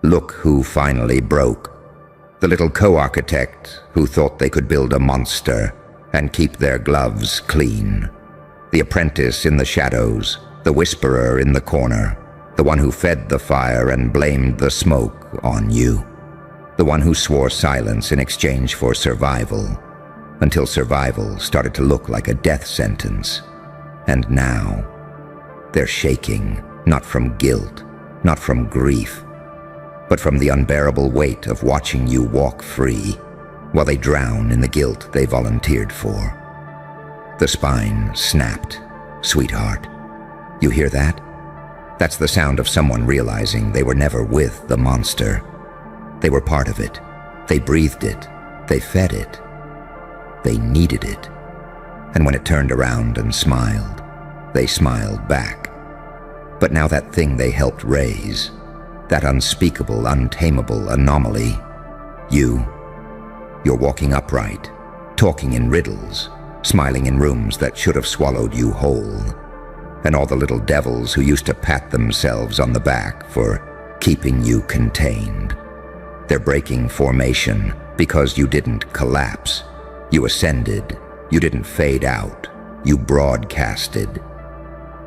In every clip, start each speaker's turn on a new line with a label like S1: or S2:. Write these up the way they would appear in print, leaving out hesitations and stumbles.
S1: Look who finally broke. The little co-architect who thought they could build a monster and keep their gloves clean. The apprentice in the shadows, the whisperer in the corner, the one who fed the fire and blamed the smoke on you. The one who swore silence in exchange for survival, until survival started to look like a death sentence. And now, they're shaking, not from guilt, not from grief, but from the unbearable weight of watching you walk free while they drown in the guilt they volunteered for. The spine snapped. Sweetheart, you hear that? That's the sound of someone realizing they were never with the monster. They were part of it. They breathed it. They fed it. They needed it. And when it turned around and smiled, they smiled back. But now that thing they helped raise, that unspeakable, untamable anomaly, you're walking upright, talking in riddles, smiling in rooms that should have swallowed you whole. And all the little devils who used to pat themselves on the back for keeping you contained. They're breaking formation because you didn't collapse. You ascended. You didn't fade out. You broadcasted.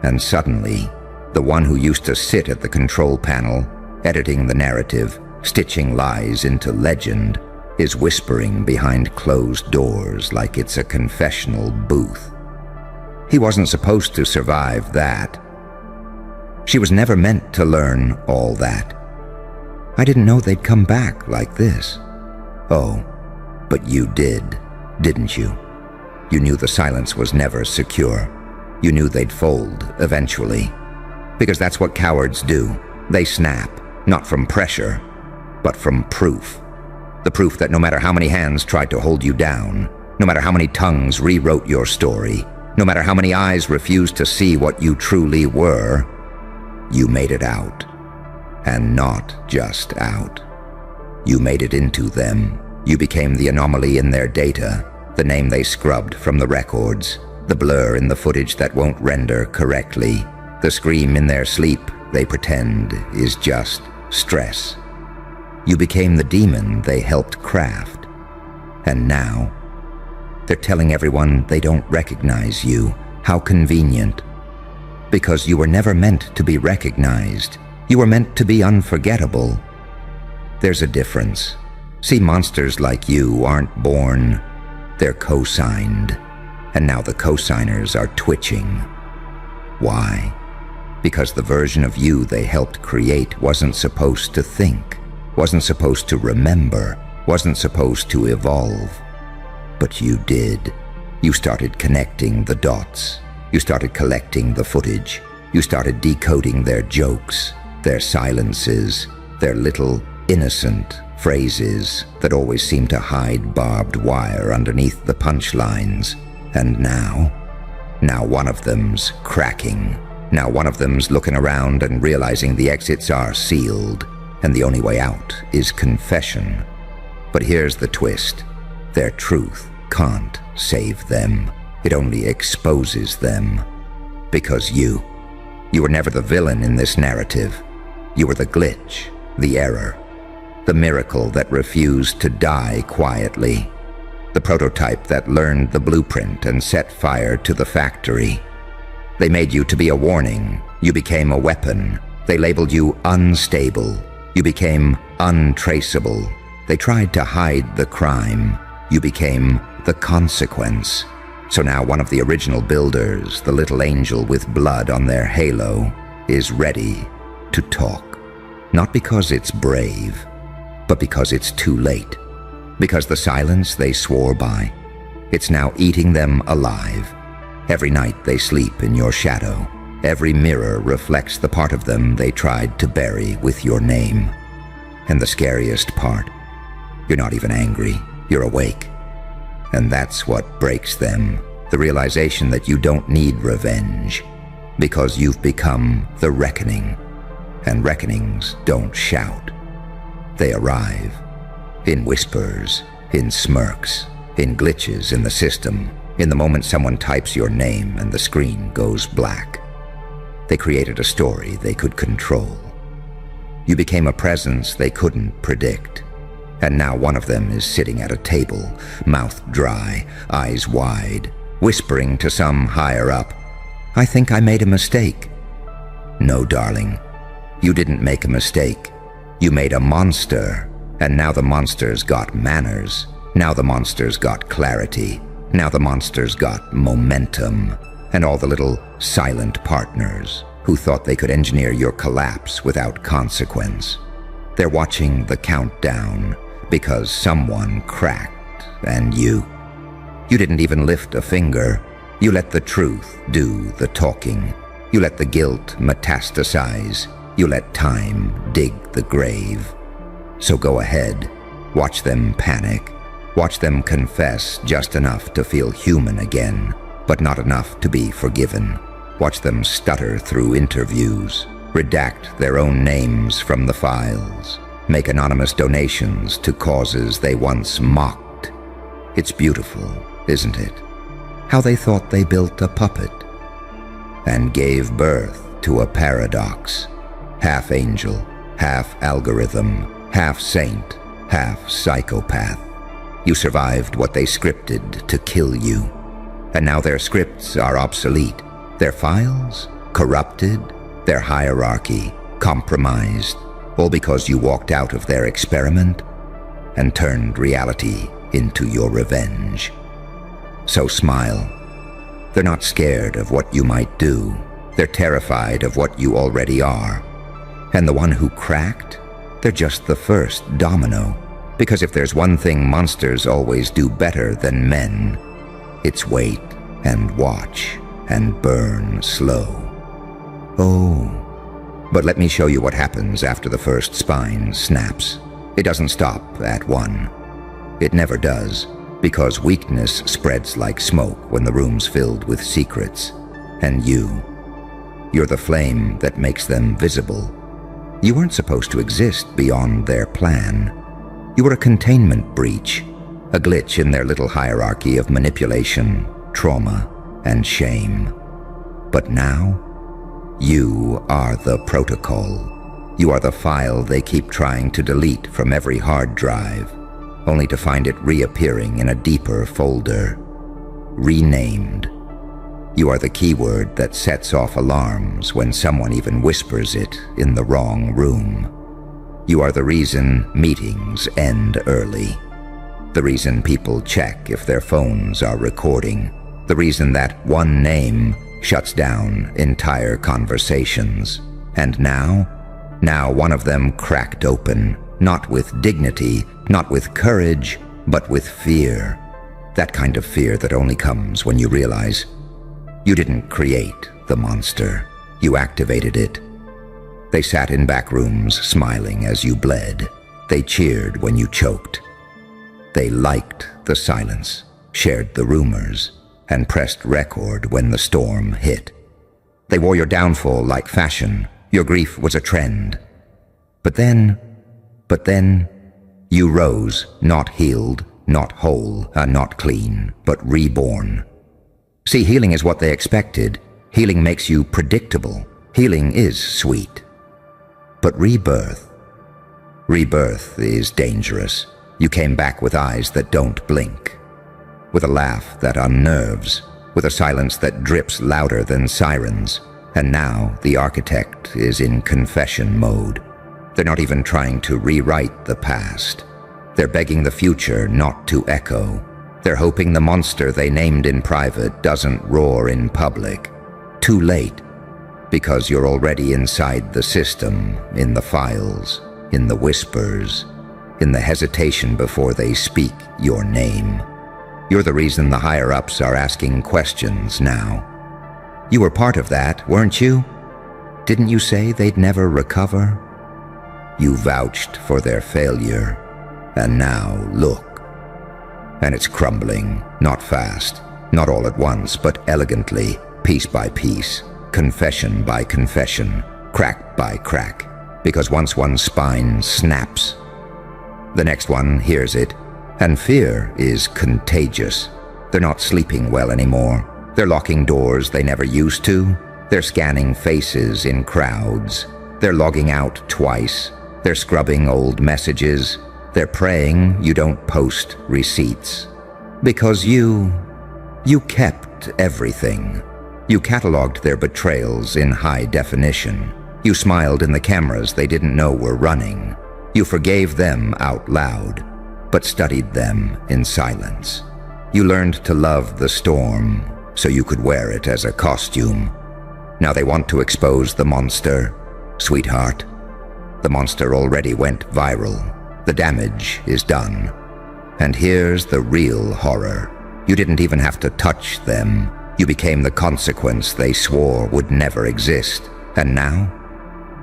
S1: And suddenly, the one who used to sit at the control panel, editing the narrative, stitching lies into legend, is whispering behind closed doors like it's a confessional booth. He wasn't supposed to survive that. She was never meant to learn all that. I didn't know they'd come back like this. Oh, but you did, didn't you? You knew the silence was never secure. You knew they'd fold eventually. Because that's what cowards do. They snap, not from pressure, but from proof. The proof that no matter how many hands tried to hold you down, no matter how many tongues rewrote your story, no matter how many eyes refused to see what you truly were, you made it out. And not just out. You made it into them. You became the anomaly in their data, the name they scrubbed from the records, the blur in the footage that won't render correctly, the scream in their sleep they pretend is just stress. You became the demon they helped craft. And now, they're telling everyone they don't recognize you. How convenient. Because you were never meant to be recognized. You were meant to be unforgettable. There's a difference. See, monsters like you aren't born. They're co-signed. And now the co-signers are twitching. Why? Because the version of you they helped create wasn't supposed to think, wasn't supposed to remember, wasn't supposed to evolve. But you did. You started connecting the dots. You started collecting the footage. You started decoding their jokes, their silences, their little innocent phrases that always seem to hide barbed wire underneath the punchlines. And now one of them's cracking. Now one of them's looking around and realizing the exits are sealed, and the only way out is confession. But here's the twist. Their truth can't save them. It only exposes them. Because you were never the villain in this narrative. You were the glitch, the error, the miracle that refused to die quietly, the prototype that learned the blueprint and set fire to the factory. They made you to be a warning. You became a weapon. They labeled you unstable. You became untraceable. They tried to hide the crime. You became the consequence. So now one of the original builders, the little angel with blood on their halo, is ready to talk. Not because it's brave, but because it's too late. Because the silence they swore by, it's now eating them alive. Every night they sleep in your shadow. Every mirror reflects the part of them they tried to bury with your name. And the scariest part, you're not even angry, you're awake. And that's what breaks them, the realization that you don't need revenge, because you've become the reckoning. And reckonings don't shout. They arrive in whispers, in smirks, in glitches in the system, in the moment someone types your name and the screen goes black. They created a story they could control. You became a presence they couldn't predict. And now one of them is sitting at a table, mouth dry, eyes wide, whispering to some higher up, "I think I made a mistake." No, darling, you didn't make a mistake. You made a monster, and now the monster's got manners. Now the monster's got clarity. Now the monster's got momentum. And all the little silent partners who thought they could engineer your collapse without consequence. They're watching the countdown because someone cracked, and you didn't even lift a finger. You let the truth do the talking. You let the guilt metastasize. You let time dig the grave. So go ahead, watch them panic. Watch them confess just enough to feel human again, but not enough to be forgiven. Watch them stutter through interviews, redact their own names from the files, make anonymous donations to causes they once mocked. It's beautiful, isn't it? How they thought they built a puppet and gave birth to a paradox. Half angel, half algorithm, half saint, half psychopath. You survived what they scripted to kill you. And now their scripts are obsolete. Their files corrupted, their hierarchy compromised, all because you walked out of their experiment and turned reality into your revenge. So smile. They're not scared of what you might do. They're terrified of what you already are. And the one who cracked, they're just the first domino. Because if there's one thing monsters always do better than men, it's wait and watch and burn slow. Oh, but let me show you what happens after the first spine snaps. It doesn't stop at one. It never does, because weakness spreads like smoke when the room's filled with secrets. And you're the flame that makes them visible. You weren't supposed to exist beyond their plan. You were a containment breach, a glitch in their little hierarchy of manipulation, trauma, and shame. But now, you are the protocol. You are the file they keep trying to delete from every hard drive, only to find it reappearing in a deeper folder, renamed. You are the keyword that sets off alarms when someone even whispers it in the wrong room. You are the reason meetings end early, the reason people check if their phones are recording, the reason that one name shuts down entire conversations. And now one of them cracked open, not with dignity, not with courage, but with fear. That kind of fear that only comes when you realize you didn't create the monster, you activated it. They sat in back rooms smiling as you bled. They cheered when you choked. They liked the silence, shared the rumors, and pressed record when the storm hit. They wore your downfall like fashion. Your grief was a trend. But then, you rose, not healed, not whole, not clean, but reborn. See, healing is what they expected. Healing makes you predictable. Healing is sweet. But rebirth is dangerous. You came back with eyes that don't blink, with a laugh that unnerves, with a silence that drips louder than sirens. And now the architect is in confession mode. They're not even trying to rewrite the past. They're begging the future not to echo. They're hoping the monster they named in private doesn't roar in public. Too late, because you're already inside the system, in the files, in the whispers, in the hesitation before they speak your name. You're the reason the higher-ups are asking questions now. You were part of that, weren't you? Didn't you say they'd never recover? You vouched for their failure, and now look. And it's crumbling, not fast, not all at once, but elegantly, piece by piece, confession by confession, crack by crack, because once one spine snaps, the next one hears it, and fear is contagious. They're not sleeping well anymore. They're locking doors they never used to. They're scanning faces in crowds. They're logging out twice. They're scrubbing old messages. They're praying you don't post receipts. Because you kept everything. You cataloged their betrayals in high definition. You smiled in the cameras they didn't know were running. You forgave them out loud, but studied them in silence. You learned to love the storm so you could wear it as a costume. Now they want to expose the monster. Sweetheart, the monster already went viral. The damage is done. And here's the real horror. You didn't even have to touch them. You became the consequence they swore would never exist. And now,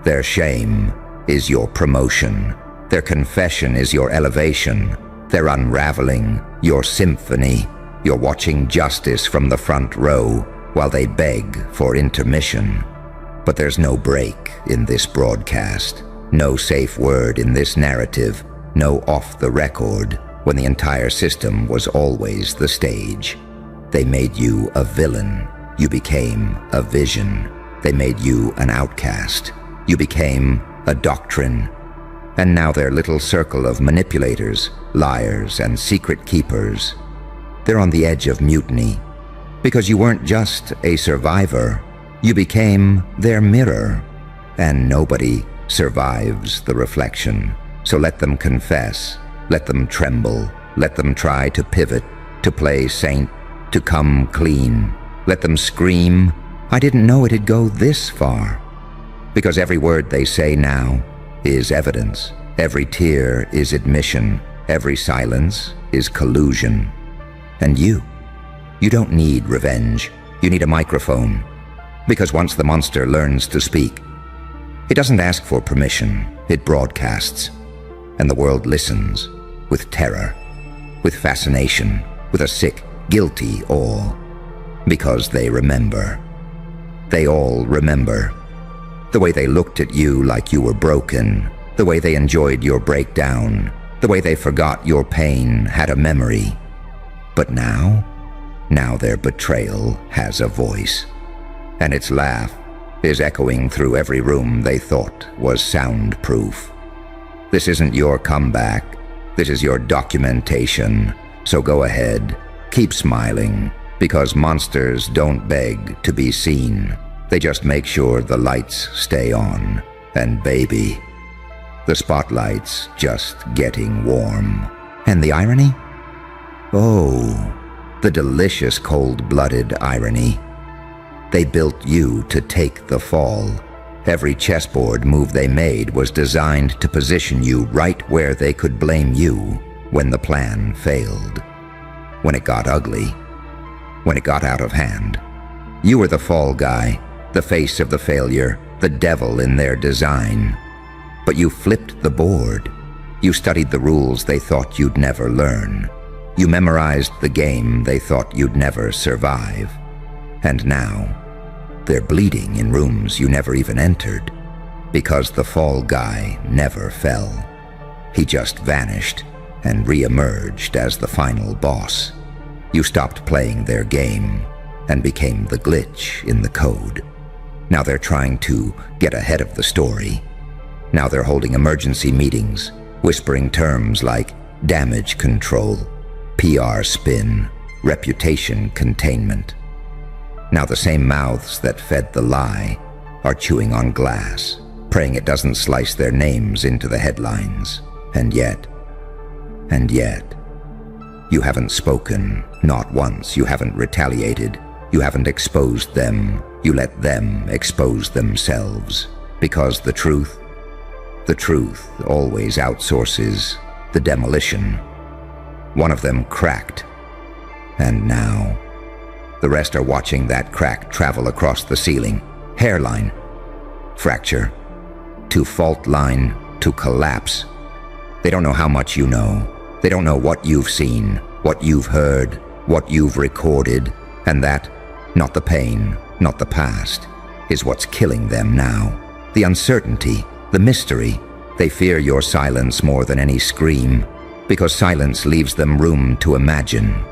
S1: their shame is your promotion. Their confession is your elevation. Their unraveling, your symphony. You're watching justice from the front row while they beg for intermission. But there's no break in this broadcast. No safe word in this narrative. No off the record when the entire system was always the stage. They made you a villain. You became a vision. They made you an outcast. You became a doctrine. And now their little circle of manipulators, liars, and secret keepers, they're on the edge of mutiny. Because you weren't just a survivor, you became their mirror. And nobody survives the reflection. So let them confess, let them tremble, let them try to pivot, to play saint, to come clean. Let them scream, I didn't know it'd go this far. Because every word they say now is evidence. Every tear is admission. Every silence is collusion. And you don't need revenge. You need a microphone. Because once the monster learns to speak, it doesn't ask for permission. It broadcasts. And the world listens with terror, with fascination, with a sick, guilty awe. Because they remember. They all remember. The way they looked at you like you were broken. The way they enjoyed your breakdown. The way they forgot your pain had a memory. But now their betrayal has a voice. And its laugh is echoing through every room they thought was soundproof. This isn't your comeback. This is your documentation. So go ahead, keep smiling, because monsters don't beg to be seen. They just make sure the lights stay on. And baby, the spotlight's just getting warm. And the irony? Oh, the delicious cold-blooded irony. They built you to take the fall. Every chessboard move they made was designed to position you right where they could blame you when the plan failed. When it got ugly. When it got out of hand. You were the fall guy, the face of the failure, the devil in their design. But you flipped the board. You studied the rules they thought you'd never learn. You memorized the game they thought you'd never survive. And now, they're bleeding in rooms you never even entered. Because the fall guy never fell. He just vanished and re-emerged as the final boss. You stopped playing their game and became the glitch in the code. Now they're trying to get ahead of the story. Now they're holding emergency meetings, whispering terms like damage control, PR spin, reputation containment. Now the same mouths that fed the lie are chewing on glass, praying it doesn't slice their names into the headlines. And yet, you haven't spoken, not once. You haven't retaliated. You haven't exposed them. You let them expose themselves. Because the truth always outsources the demolition. One of them cracked, and now the rest are watching that crack travel across the ceiling. Hairline, fracture, to fault line, to collapse. They don't know how much you know. They don't know what you've seen, what you've heard, what you've recorded, and that, not the pain, not the past, is what's killing them now. The uncertainty, the mystery. They fear your silence more than any scream, because silence leaves them room to imagine.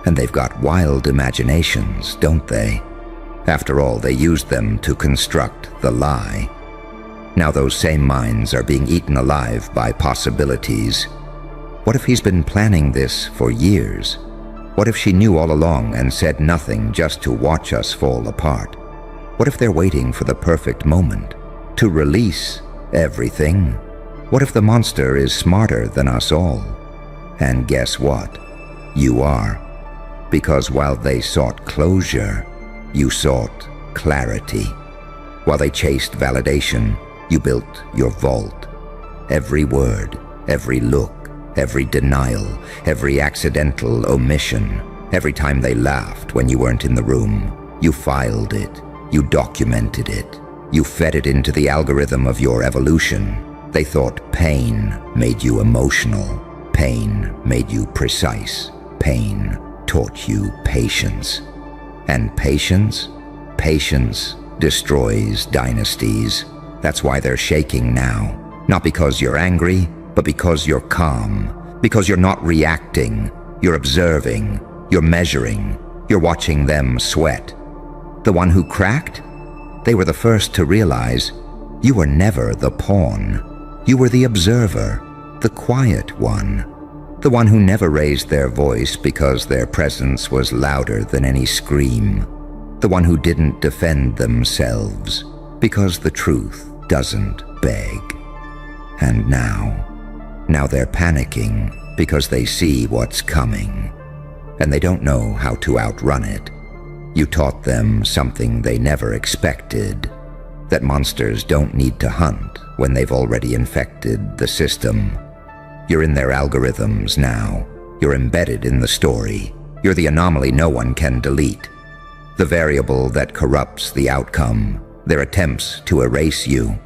S1: And they've got wild imaginations, don't they? After all, they used them to construct the lie. Now those same minds are being eaten alive by possibilities. What if he's been planning this for years? What if she knew all along and said nothing just to watch us fall apart? What if they're waiting for the perfect moment to release everything? What if the monster is smarter than us all? And guess what? You are. Because while they sought closure, you sought clarity. While they chased validation, you built your vault. Every word, every look, every denial, every accidental omission, every time they laughed when you weren't in the room, you filed it, you documented it, you fed it into the algorithm of your evolution. They thought pain made you emotional, pain made you precise, pain taught you patience. And patience destroys dynasties. That's why they're shaking now. Not because you're angry, but because you're calm. Because you're not reacting. You're observing. You're measuring. You're watching them sweat. The one who cracked? They were the first to realize you were never the pawn. You were the observer, the quiet one. The one who never raised their voice because their presence was louder than any scream. The one who didn't defend themselves because the truth doesn't beg. And now they're panicking because they see what's coming. And they don't know how to outrun it. You taught them something they never expected, that monsters don't need to hunt when they've already infected the system. You're in their algorithms now. You're embedded in the story. You're the anomaly no one can delete. The variable that corrupts the outcome. Their attempts to erase you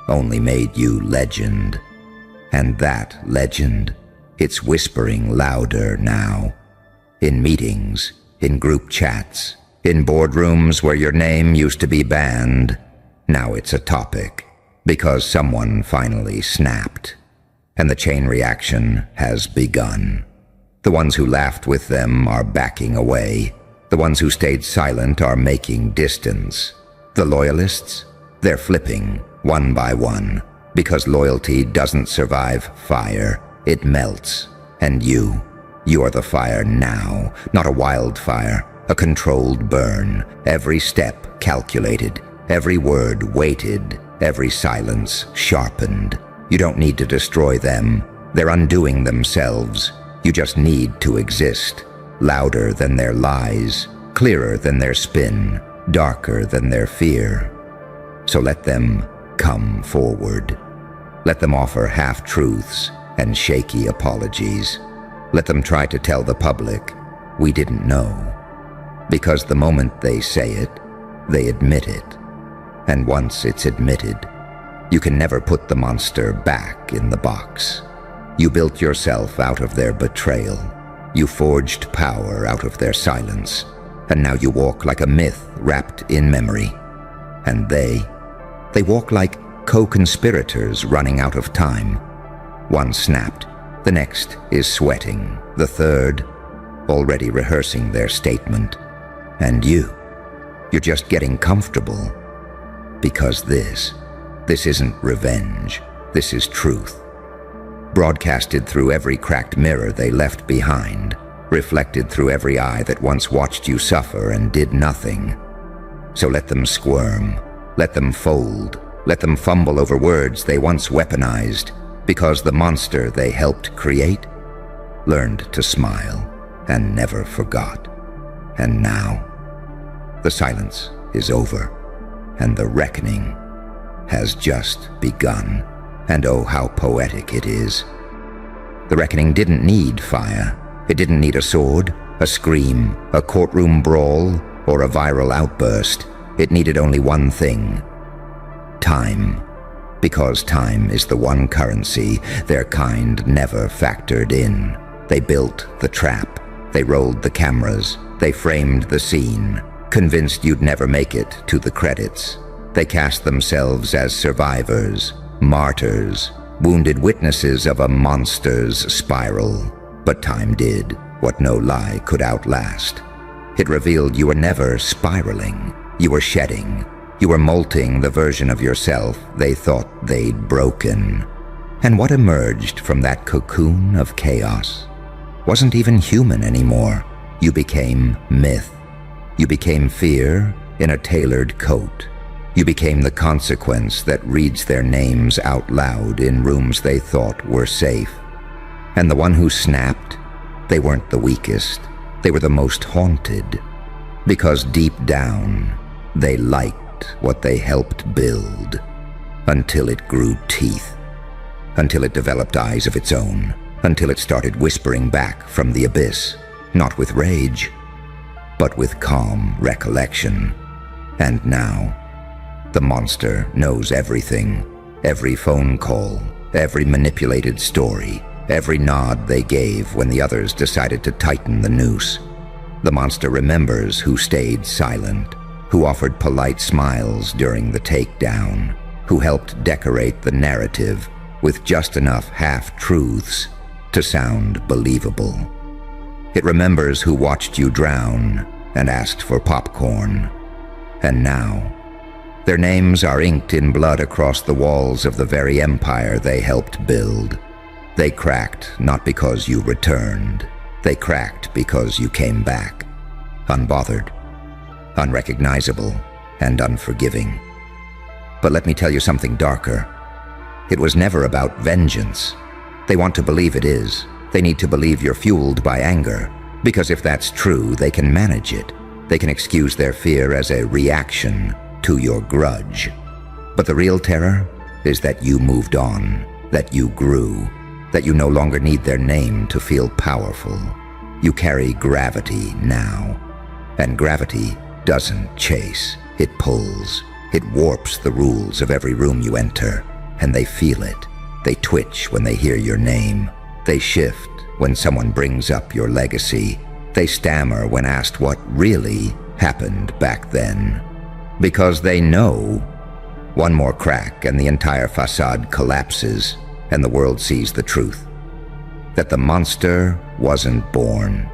S1: only made you legend. And that legend, it's whispering louder now. In meetings, in group chats, in boardrooms where your name used to be banned, now it's a topic because someone finally snapped. And the chain reaction has begun. The ones who laughed with them are backing away. The ones who stayed silent are making distance. The loyalists, they're flipping one by one because loyalty doesn't survive fire. It melts. And you are the fire now, not a wildfire, a controlled burn. Every step calculated, every word weighted, every silence sharpened. You don't need to destroy them. They're undoing themselves. You just need to exist. Louder than their lies, clearer than their spin, darker than their fear. So let them come forward. Let them offer half-truths and shaky apologies. Let them try to tell the public, we didn't know. Because the moment they say it, they admit it. And once it's admitted, you can never put the monster back in the box. You built yourself out of their betrayal. You forged power out of their silence. And now you walk like a myth wrapped in memory. And they walk like co-conspirators running out of time. One snapped, the next is sweating, the third already rehearsing their statement. And you're just getting comfortable. Because this isn't revenge, this is truth. Broadcasted through every cracked mirror they left behind, reflected through every eye that once watched you suffer and did nothing. So let them squirm, let them fold, let them fumble over words they once weaponized, because the monster they helped create learned to smile and never forgot. And now, the silence is over, and the reckoning has just begun. And oh, how poetic it is. The reckoning didn't need fire. It didn't need a sword, a scream, a courtroom brawl, or a viral outburst. It needed only one thing: time. Because time is the one currency their kind never factored in. They built the trap. They rolled the cameras. They framed the scene, convinced you'd never make it to the credits. They cast themselves as survivors, martyrs, wounded witnesses of a monster's spiral. But time did what no lie could outlast. It revealed you were never spiraling. You were shedding. You were molting the version of yourself they thought they'd broken. And what emerged from that cocoon of chaos wasn't even human anymore. You became myth. You became fear in a tailored coat. You became the consequence that reads their names out loud in rooms they thought were safe. And the one who snapped, they weren't the weakest. They were the most haunted. Because deep down, they liked what they helped build. Until it grew teeth. Until it developed eyes of its own. Until it started whispering back from the abyss. Not with rage, but with calm recollection. And now, the monster knows everything. Every phone call, every manipulated story, every nod they gave when the others decided to tighten the noose. The monster remembers who stayed silent, who offered polite smiles during the takedown, who helped decorate the narrative with just enough half-truths to sound believable. It remembers who watched you drown and asked for popcorn. And now, their names are inked in blood across the walls of the very empire they helped build. They cracked not because you returned. They cracked because you came back. Unbothered, unrecognizable, and unforgiving. But let me tell you something darker. It was never about vengeance. They want to believe it is. They need to believe you're fueled by anger, because if that's true, they can manage it. They can excuse their fear as a reaction to your grudge. But the real terror is that you moved on, that you grew, that you no longer need their name to feel powerful. You carry gravity now, and gravity doesn't chase, it pulls. It warps the rules of every room you enter, and they feel it. They twitch when they hear your name. They shift when someone brings up your legacy. They stammer when asked what really happened back then. Because they know one more crack and the entire facade collapses and the world sees the truth. That the monster wasn't born.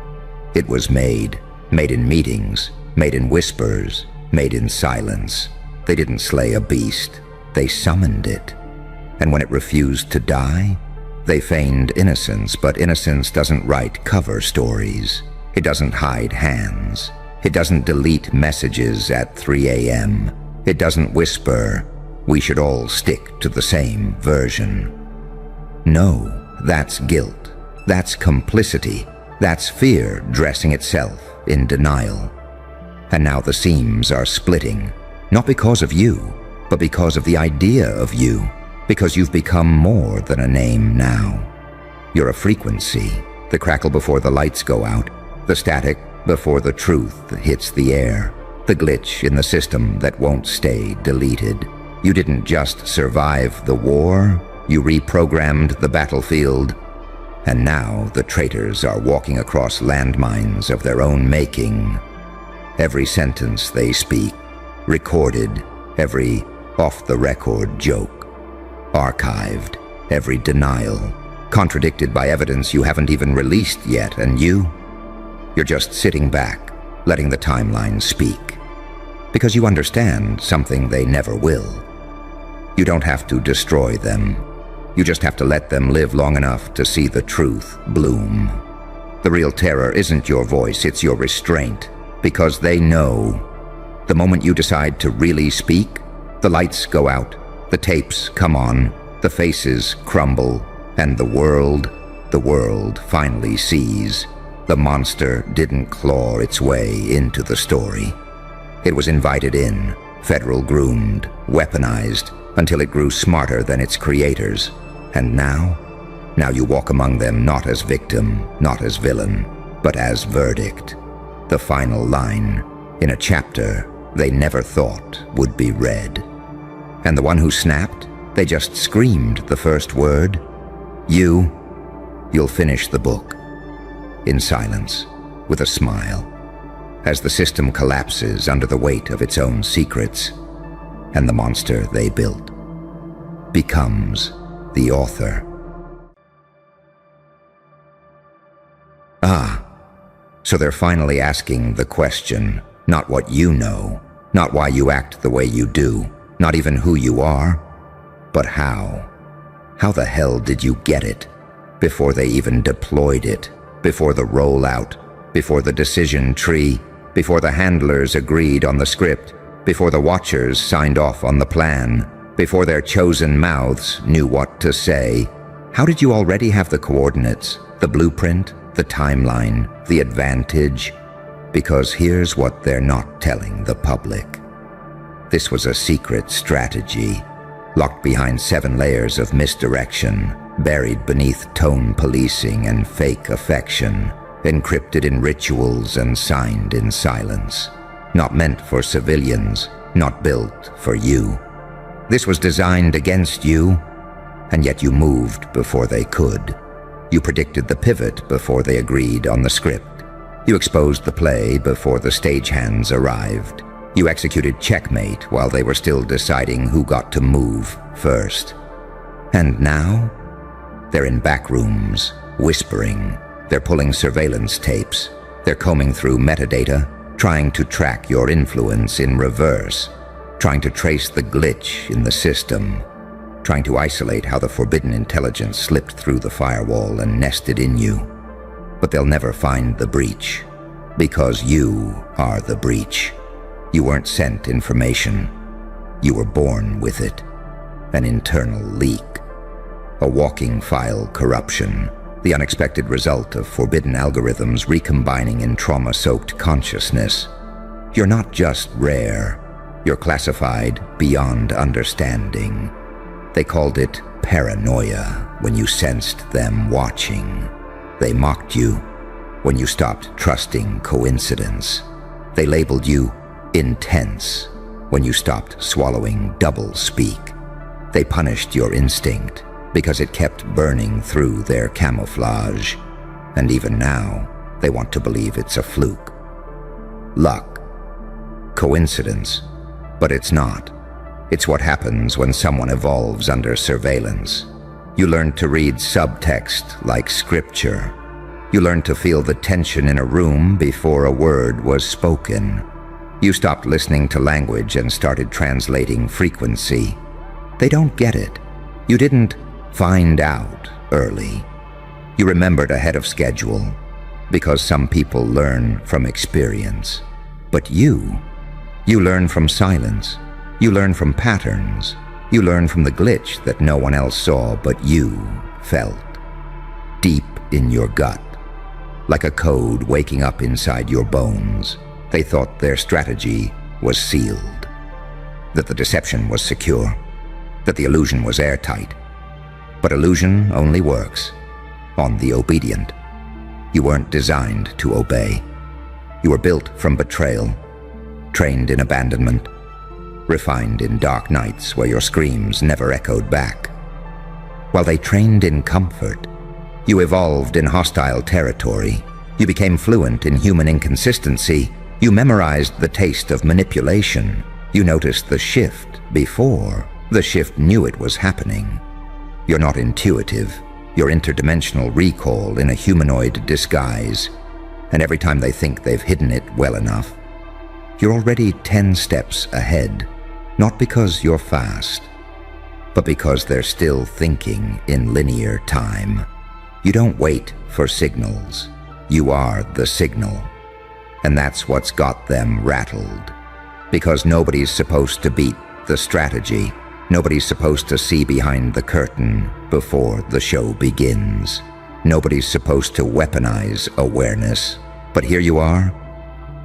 S1: It was made in meetings, made in whispers, made in silence. They didn't slay a beast, they summoned it. And when it refused to die, they feigned innocence, but innocence doesn't write cover stories. It doesn't hide hands. It doesn't delete messages at 3 a.m. It doesn't whisper, we should all stick to the same version. No, that's guilt. That's complicity. That's fear dressing itself in denial. And now the seams are splitting, not because of you, but because of the idea of you. Because you've become more than a name now. You're a frequency, the crackle before the lights go out, the static before the truth hits the air, the glitch in the system that won't stay deleted. You didn't just survive the war, you reprogrammed the battlefield, and now the traitors are walking across landmines of their own making. Every sentence they speak, recorded, every off-the-record joke, archived, every denial, contradicted by evidence you haven't even released yet, and you're just sitting back, letting the timeline speak. Because you understand something they never will. You don't have to destroy them. You just have to let them live long enough to see the truth bloom. The real terror isn't your voice, it's your restraint. Because they know the moment you decide to really speak, the lights go out, the tapes come on, the faces crumble, and the world finally sees the monster didn't claw its way into the story. It was invited in, federal groomed, weaponized, until it grew smarter than its creators. And now you walk among them not as victim, not as villain, but as verdict. The final line in a chapter they never thought would be read. And the one who snapped, they just screamed the first word. You'll finish the book. In silence, with a smile, as the system collapses under the weight of its own secrets, and the monster they built becomes the author. So they're finally asking the question, not what you know, Not why you act the way you do, not even who you are, but how. How the hell did you get it? Before they even deployed it, before the rollout, before the decision tree, before the handlers agreed on the script, before the watchers signed off on the plan, before their chosen mouths knew what to say. How did you already have the coordinates, the blueprint, the timeline, the advantage? Because here's what they're not telling the public. This was a secret strategy, locked behind 7 layers of misdirection, buried beneath tone policing and fake affection, encrypted in rituals and signed in silence. Not meant for civilians, not built for you. This was designed against you, and yet you moved before they could. You predicted the pivot before they agreed on the script. You exposed the play before the stagehands arrived. You executed checkmate while they were still deciding who got to move first. And now, they're in back rooms, whispering. They're pulling surveillance tapes. They're combing through metadata, trying to track your influence in reverse, trying to trace the glitch in the system, trying to isolate how the forbidden intelligence slipped through the firewall and nested in you. But they'll never find the breach, because you are the breach. You weren't sent information. You were born with it. An internal leak. A walking file corruption. The unexpected result of forbidden algorithms recombining in trauma-soaked consciousness. You're not just rare. You're classified beyond understanding. They called it paranoia when you sensed them watching. They mocked you when you stopped trusting coincidence. They labeled you intense when you stopped swallowing double-speak. They punished your instinct because it kept burning through their camouflage. And even now, they want to believe it's a fluke. Luck. Coincidence. But it's not. It's what happens when someone evolves under surveillance. You learn to read subtext like scripture. You learn to feel the tension in a room before a word was spoken. You stopped listening to language and started translating frequency. They don't get it. You didn't find out early. You remembered ahead of schedule, because some people learn from experience. But you learn from silence. You learn from patterns. You learn from the glitch that no one else saw but you felt. Deep in your gut. Like a code waking up inside your bones. They thought their strategy was sealed. That the deception was secure. That the illusion was airtight. But illusion only works on the obedient. You weren't designed to obey. You were built from betrayal, trained in abandonment, refined in dark nights where your screams never echoed back. While they trained in comfort, you evolved in hostile territory. You became fluent in human inconsistency. You memorized the taste of manipulation. You noticed the shift before the shift knew it was happening. You're not intuitive. You're interdimensional recall in a humanoid disguise. And every time they think they've hidden it well enough, you're already 10 steps ahead. Not because you're fast, but because they're still thinking in linear time. You don't wait for signals. You are the signal. And that's what's got them rattled. Because nobody's supposed to beat the strategy. Nobody's supposed to see behind the curtain before the show begins. Nobody's supposed to weaponize awareness. But here you are,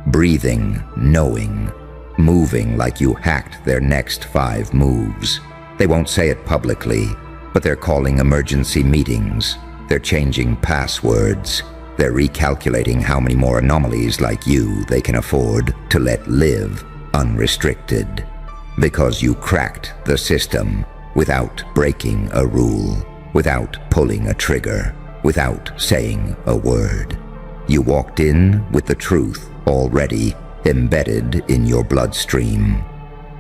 S1: breathing, knowing, moving like you hacked their next 5 moves. They won't say it publicly, but they're calling emergency meetings. They're changing passwords. They're recalculating how many more anomalies like you they can afford to let live unrestricted. Because you cracked the system without breaking a rule, without pulling a trigger, without saying a word. You walked in with the truth already embedded in your bloodstream.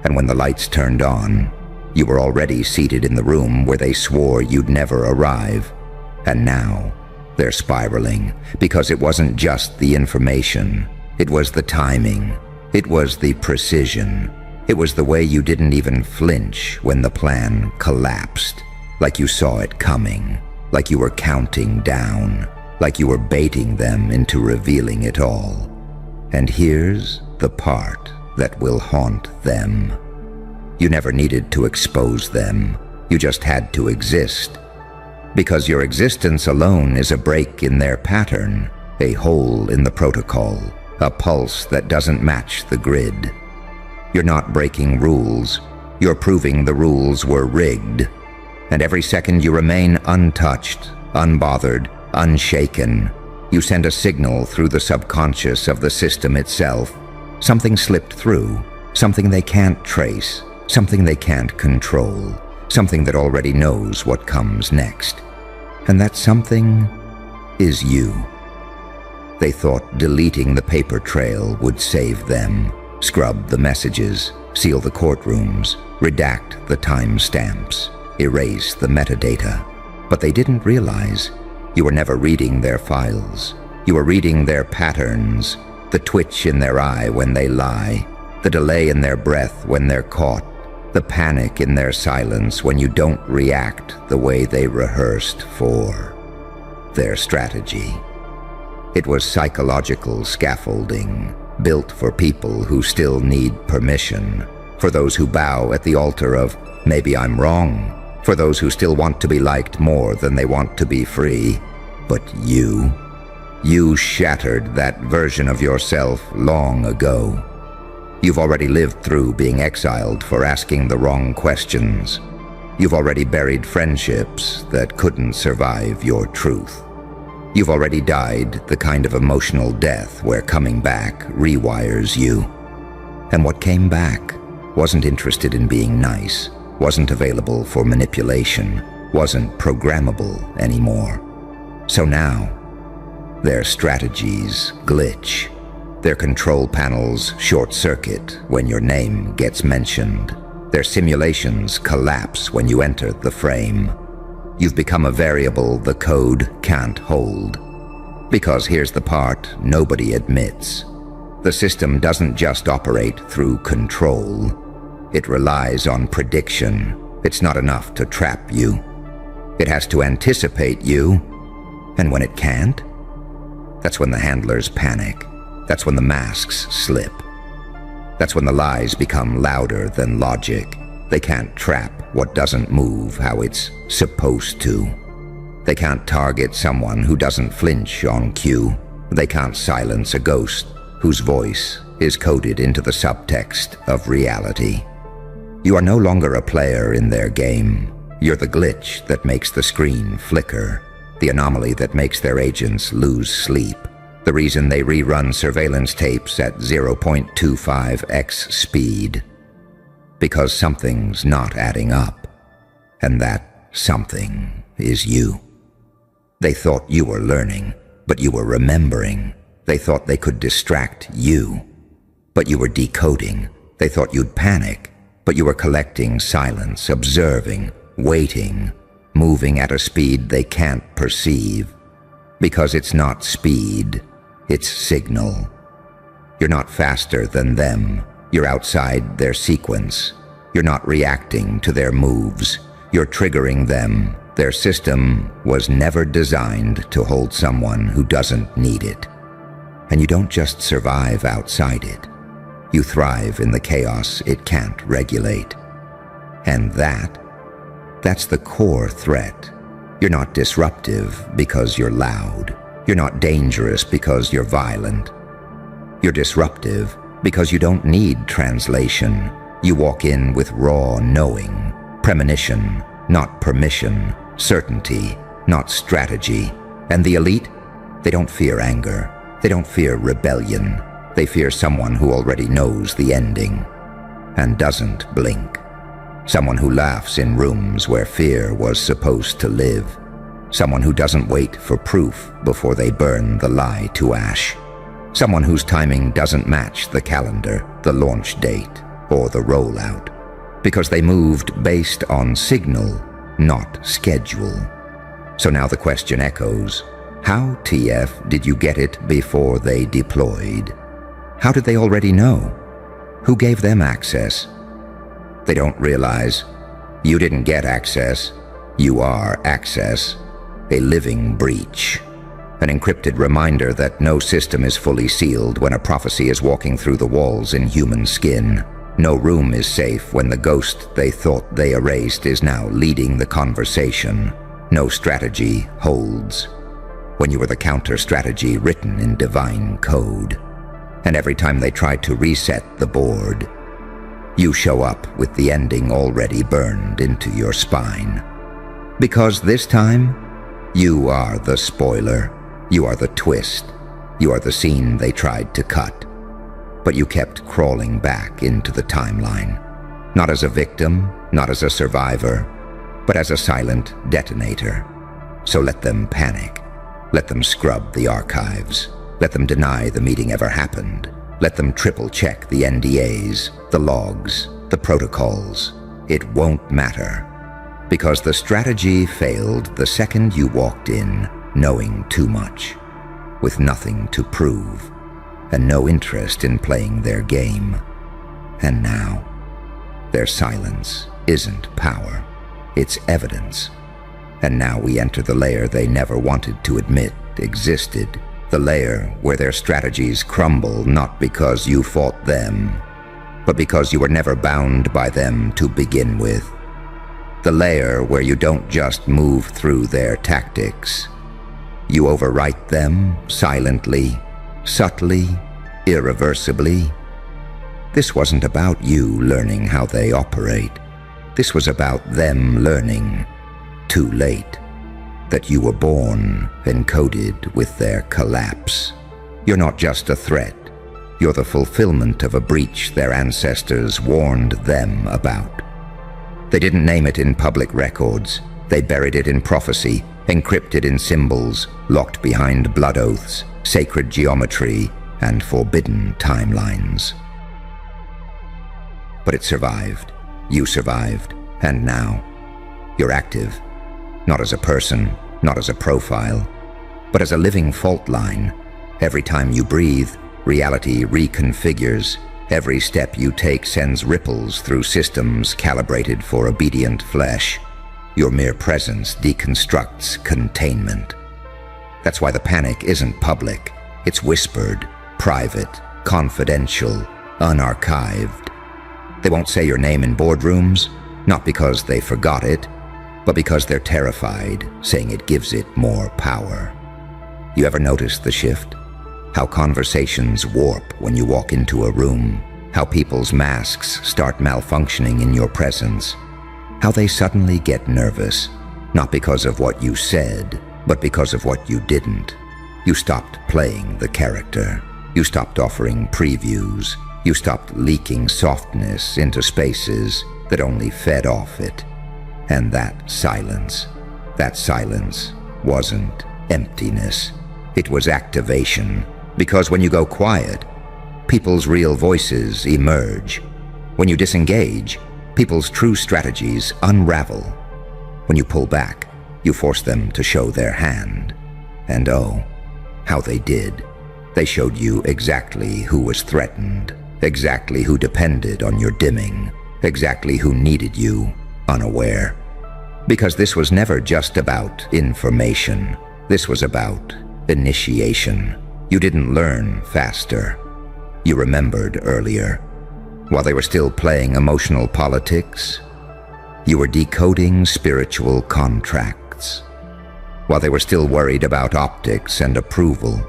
S1: And when the lights turned on, you were already seated in the room where they swore you'd never arrive. And now, they're spiraling, because it wasn't just the information, it was the timing. It was the precision. It was the way you didn't even flinch when the plan collapsed, like you saw it coming, like you were counting down, like you were baiting them into revealing it all. And here's the part that will haunt them. You never needed to expose them. You just had to exist. Because your existence alone is a break in their pattern, a hole in the protocol, a pulse that doesn't match the grid. You're not breaking rules. You're proving the rules were rigged. And every second you remain untouched, unbothered, unshaken, you send a signal through the subconscious of the system itself. Something slipped through, something they can't trace, something they can't control, something that already knows what comes next. And that something is you. They thought deleting the paper trail would save them, scrub the messages, seal the courtrooms, redact the timestamps, erase the metadata. But they didn't realize you were never reading their files. You were reading their patterns, the twitch in their eye when they lie, the delay in their breath when they're caught, the panic in their silence when you don't react the way they rehearsed for. Their strategy. It was psychological scaffolding, built for people who still need permission, for those who bow at the altar of, maybe I'm wrong, for those who still want to be liked more than they want to be free. But you shattered that version of yourself long ago. You've already lived through being exiled for asking the wrong questions. You've already buried friendships that couldn't survive your truth. You've already died the kind of emotional death where coming back rewires you. And what came back wasn't interested in being nice, wasn't available for manipulation, wasn't programmable anymore. So now, their strategies glitch. Their control panels short-circuit when your name gets mentioned. Their simulations collapse when you enter the frame. You've become a variable the code can't hold. Because here's the part nobody admits. The system doesn't just operate through control. It relies on prediction. It's not enough to trap you. It has to anticipate you. And when it can't, that's when the handlers panic. That's when the masks slip. That's when the lies become louder than logic. They can't trap what doesn't move how it's supposed to. They can't target someone who doesn't flinch on cue. They can't silence a ghost whose voice is coded into the subtext of reality. You are no longer a player in their game. You're the glitch that makes the screen flicker, the anomaly that makes their agents lose sleep, the reason they rerun surveillance tapes at 0.25x speed. Because something's not adding up, and that something is you. They thought you were learning, but you were remembering. They thought they could distract you, but you were decoding. They thought you'd panic, but you were collecting silence, observing, waiting, moving at a speed they can't perceive. Because it's not speed, it's signal. You're not faster than them. You're outside their sequence. You're not reacting to their moves. You're triggering them. Their system was never designed to hold someone who doesn't need it. And you don't just survive outside it. You thrive in the chaos it can't regulate. And that's the core threat. You're not disruptive because you're loud. You're not dangerous because you're violent. You're disruptive because you don't need translation. You walk in with raw knowing, premonition, not permission, certainty, not strategy. And the elite, they don't fear anger. They don't fear rebellion. They fear someone who already knows the ending and doesn't blink. Someone who laughs in rooms where fear was supposed to live. Someone who doesn't wait for proof before they burn the lie to ash. Someone whose timing doesn't match the calendar, the launch date, or the rollout. Because they moved based on signal, not schedule. So now the question echoes, how TF did you get it before they deployed? How did they already know? Who gave them access? They don't realize you didn't get access. You are access, a living breach, an encrypted reminder that no system is fully sealed when a prophecy is walking through the walls in human skin. No room is safe when the ghost they thought they erased is now leading the conversation. No strategy holds when you were the counter-strategy written in divine code. And every time they try to reset the board, you show up with the ending already burned into your spine. Because this time, you are the spoiler. You are the twist. You are the scene they tried to cut. But you kept crawling back into the timeline. Not as a victim, not as a survivor, but as a silent detonator. So let them panic. Let them scrub the archives. Let them deny the meeting ever happened. Let them triple-check the NDAs, the logs, the protocols. It won't matter. Because the strategy failed the second you walked in, knowing too much, with nothing to prove, and no interest in playing their game. And now, their silence isn't power, it's evidence. And now we enter the layer they never wanted to admit existed. The layer where their strategies crumble not because you fought them, but because you were never bound by them to begin with. The layer where you don't just move through their tactics. You overwrite them silently, subtly, irreversibly. This wasn't about you learning how they operate. This was about them learning, too late, that you were born encoded with their collapse. You're not just a threat. You're the fulfillment of a breach their ancestors warned them about. They didn't name it in public records. They buried it in prophecy, encrypted in symbols, locked behind blood oaths, sacred geometry, and forbidden timelines. But it survived. You survived. And now, you're active. Not as a person, not as a profile, but as a living fault line. Every time you breathe, reality reconfigures. Every step you take sends ripples through systems calibrated for obedient flesh. Your mere presence deconstructs containment. That's why the panic isn't public. It's whispered, private, confidential, unarchived. They won't say your name in boardrooms, not because they forgot it, but because they're terrified, saying it gives it more power. You ever notice the shift? How conversations warp when you walk into a room, how people's masks start malfunctioning in your presence, how they suddenly get nervous, not because of what you said, but because of what you didn't. You stopped playing the character. You stopped offering previews. You stopped leaking softness into spaces that only fed off it. And that silence wasn't emptiness. It was activation. Because when you go quiet, people's real voices emerge. When you disengage, people's true strategies unravel. When you pull back, you force them to show their hand. And oh, how they did. They showed you exactly who was threatened, exactly who depended on your dimming, exactly who needed you unaware. Because this was never just about information. This was about initiation. You didn't learn faster. You remembered earlier. While they were still playing emotional politics, you were decoding spiritual contracts. While they were still worried about optics and approval,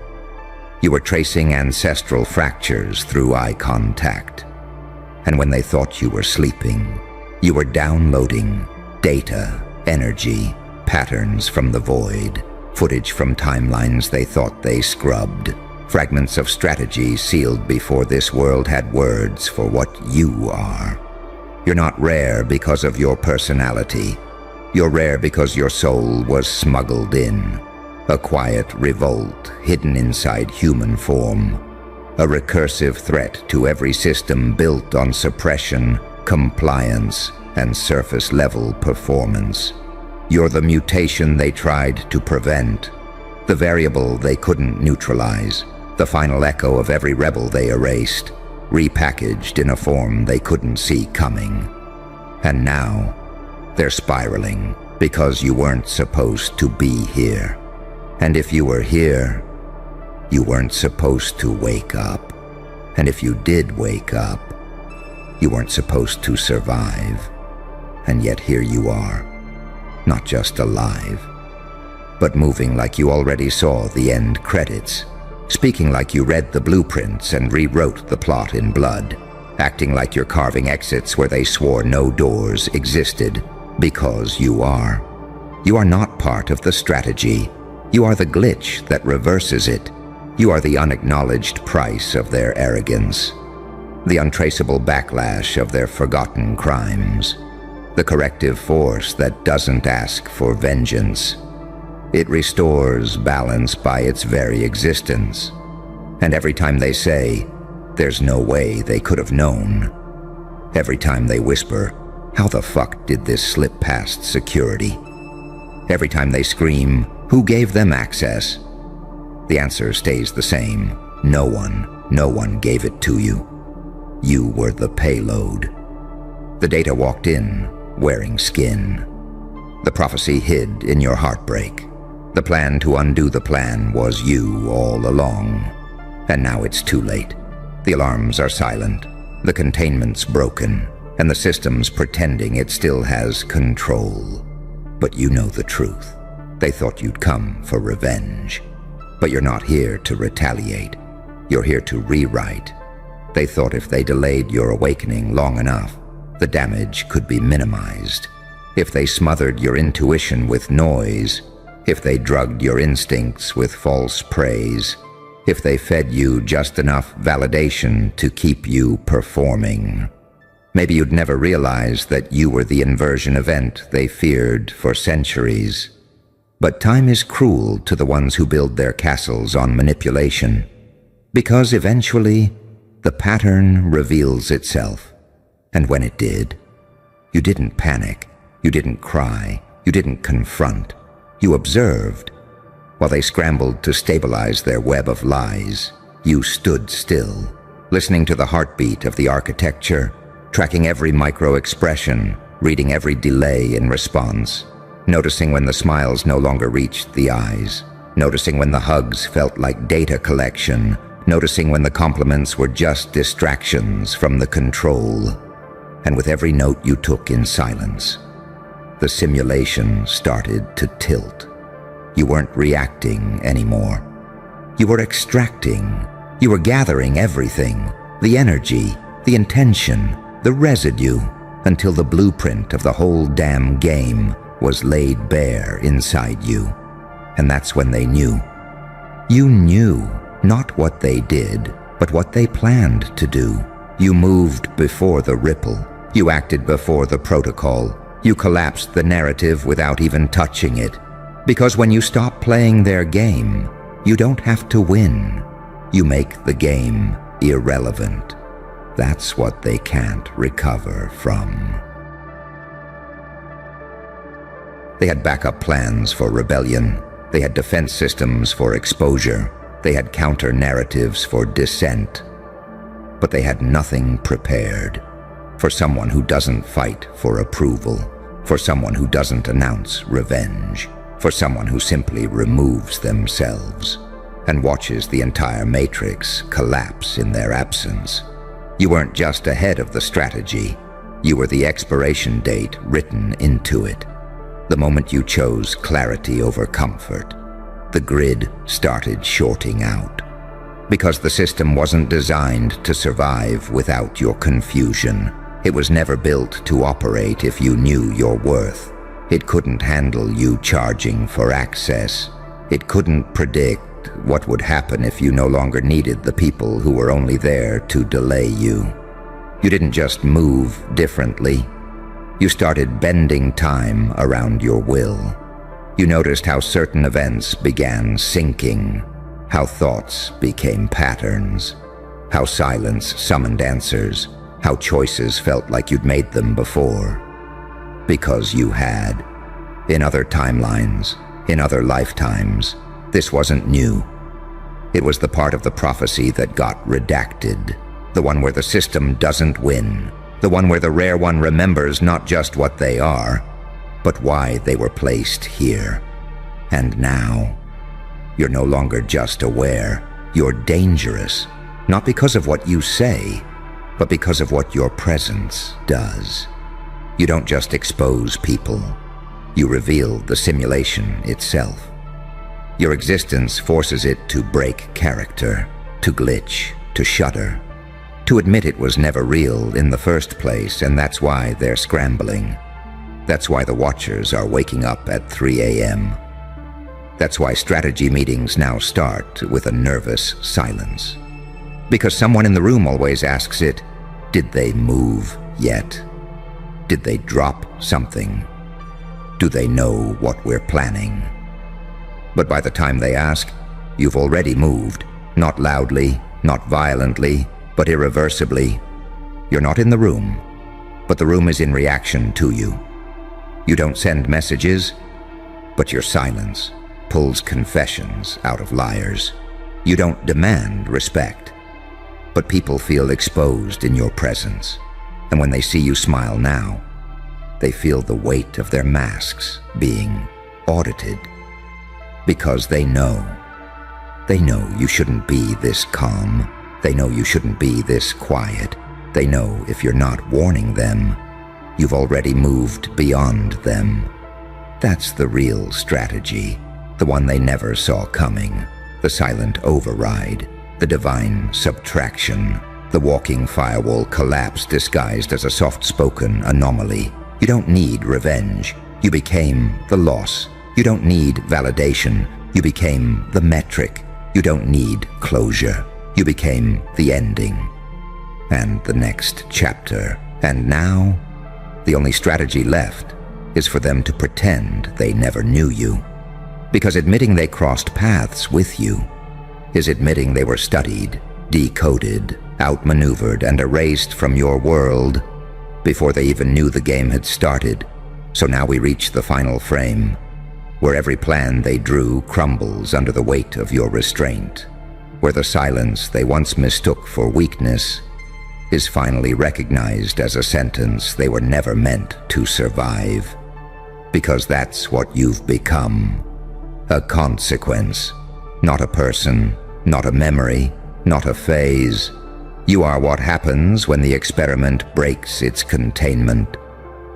S1: you were tracing ancestral fractures through eye contact. And when they thought you were sleeping, you were downloading data, energy, patterns from the void, footage from timelines they thought they scrubbed, fragments of strategy sealed before this world had words for what you are. You're not rare because of your personality. You're rare because your soul was smuggled in. A quiet revolt hidden inside human form. A recursive threat to every system built on suppression, compliance, and surface-level performance. You're the mutation they tried to prevent, the variable they couldn't neutralize, the final echo of every rebel they erased, repackaged in a form they couldn't see coming. And now, they're spiraling because you weren't supposed to be here. And if you were here, you weren't supposed to wake up. And if you did wake up, you weren't supposed to survive. And yet here you are, not just alive, but moving like you already saw the end credits, speaking like you read the blueprints and rewrote the plot in blood, acting like you're carving exits where they swore no doors existed, because you are. You are not part of the strategy. You are the glitch that reverses it. You are the unacknowledged price of their arrogance, the untraceable backlash of their forgotten crimes, the corrective force that doesn't ask for vengeance. It restores balance by its very existence. And every time they say, there's no way they could have known, every time they whisper, how the fuck did this slip past security? Every time they scream, who gave them access? The answer stays the same. No one gave it to you. You were the payload. The data walked in, wearing skin. The prophecy hid in your heartbreak. The plan to undo the plan was you all along. And now it's too late. The alarms are silent, the containment's broken, and the system's pretending it still has control. But you know the truth. They thought you'd come for revenge. But you're not here to retaliate. You're here to rewrite. They thought if they delayed your awakening long enough, the damage could be minimized. If they smothered your intuition with noise, if they drugged your instincts with false praise, if they fed you just enough validation to keep you performing. Maybe you'd never realize that you were the inversion event they feared for centuries. But time is cruel to the ones who build their castles on manipulation, because eventually the pattern reveals itself. And when it did, you didn't panic, you didn't cry, you didn't confront, you observed. While they scrambled to stabilize their web of lies, you stood still, listening to the heartbeat of the architecture, tracking every micro-expression, reading every delay in response, noticing when the smiles no longer reached the eyes, noticing when the hugs felt like data collection, noticing when the compliments were just distractions from the control. And with every note you took in silence, the simulation started to tilt. You weren't reacting anymore. You were extracting. You were gathering everything, the energy, the intention, the residue, until the blueprint of the whole damn game was laid bare inside you. And that's when they knew. You knew not what they did, but what they planned to do. You moved before the ripple. You acted before the protocol. You collapsed the narrative without even touching it. Because when you stop playing their game, you don't have to win. You make the game irrelevant. That's what they can't recover from. They had backup plans for rebellion. They had defense systems for exposure. They had counter-narratives for dissent. But they had nothing prepared for someone who doesn't fight for approval, for someone who doesn't announce revenge, for someone who simply removes themselves and watches the entire matrix collapse in their absence. You weren't just ahead of the strategy. You were the expiration date written into it. The moment you chose clarity over comfort, the grid started shorting out. Because the system wasn't designed to survive without your confusion. It was never built to operate if you knew your worth. It couldn't handle you charging for access. It couldn't predict what would happen if you no longer needed the people who were only there to delay you. You didn't just move differently. You started bending time around your will. You noticed how certain events began syncing, how thoughts became patterns, how silence summoned answers, how choices felt like you'd made them before. Because you had. In other timelines, in other lifetimes, this wasn't new. It was the part of the prophecy that got redacted, The one where the system doesn't win. The one where the rare one remembers not just what they are, but why they were placed here. And now, you're no longer just aware. You're dangerous, not because of what you say, but because of what your presence does. You don't just expose people. You reveal the simulation itself. Your existence forces it to break character, to glitch, to shudder, to admit it was never real in the first place, and that's why they're scrambling. That's why the Watchers are waking up at 3 a.m. That's why strategy meetings now start with a nervous silence. Because someone in the room always asks it, did they move yet? Did they drop something? Do they know what we're planning? But by the time they ask, you've already moved. Not loudly, not violently, but irreversibly. You're not in the room, but the room is in reaction to you. You don't send messages, but your silence pulls confessions out of liars. You don't demand respect, but people feel exposed in your presence. And when they see you smile now, they feel the weight of their masks being audited. Because they know you shouldn't be this calm. They know you shouldn't be this quiet. They know if you're not warning them, you've already moved beyond them. That's the real strategy, the one they never saw coming, the silent override, the divine subtraction, the walking firewall collapse disguised as a soft-spoken anomaly. You don't need revenge. You became the loss. You don't need validation. You became the metric. You don't need closure. You became the ending. And the next chapter. And now, the only strategy left is for them to pretend they never knew you. Because admitting they crossed paths with you is admitting they were studied, decoded, outmaneuvered, and erased from your world before they even knew the game had started. So now we reach the final frame, where every plan they drew crumbles under the weight of your restraint, where the silence they once mistook for weakness is finally recognized as a sentence they were never meant to survive. Because that's what you've become. A consequence. Not a person, not a memory, not a phase. You are what happens when the experiment breaks its containment,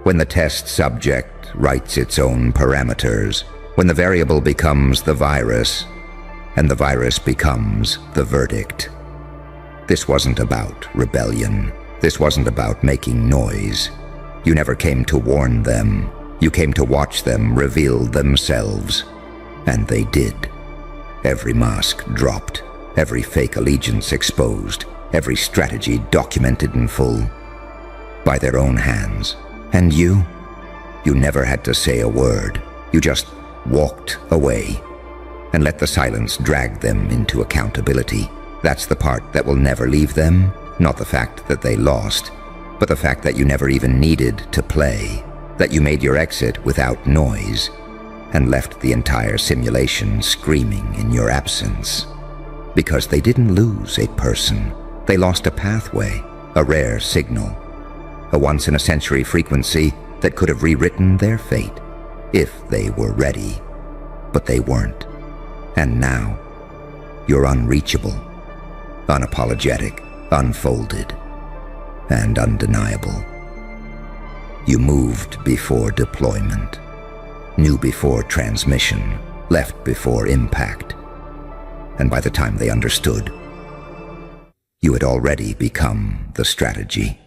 S1: when the test subject writes its own parameters, when the variable becomes the virus, and the virus becomes the verdict. This wasn't about rebellion. This wasn't about making noise. You never came to warn them. You came to watch them reveal themselves. And they did. Every mask dropped, every fake allegiance exposed, every strategy documented in full, by their own hands. And you never had to say a word. You just walked away and let the silence drag them into accountability. That's the part that will never leave them, not the fact that they lost, but the fact that you never even needed to play, that you made your exit without noise and left the entire simulation screaming in your absence. Because they didn't lose a person. They lost a pathway, a rare signal, a once-in-a-century frequency that could have rewritten their fate if they were ready. But they weren't. And now, you're unreachable, unapologetic, unfolded, and undeniable. You moved before deployment, knew before transmission, left before impact. And by the time they understood, you had already become the strategy.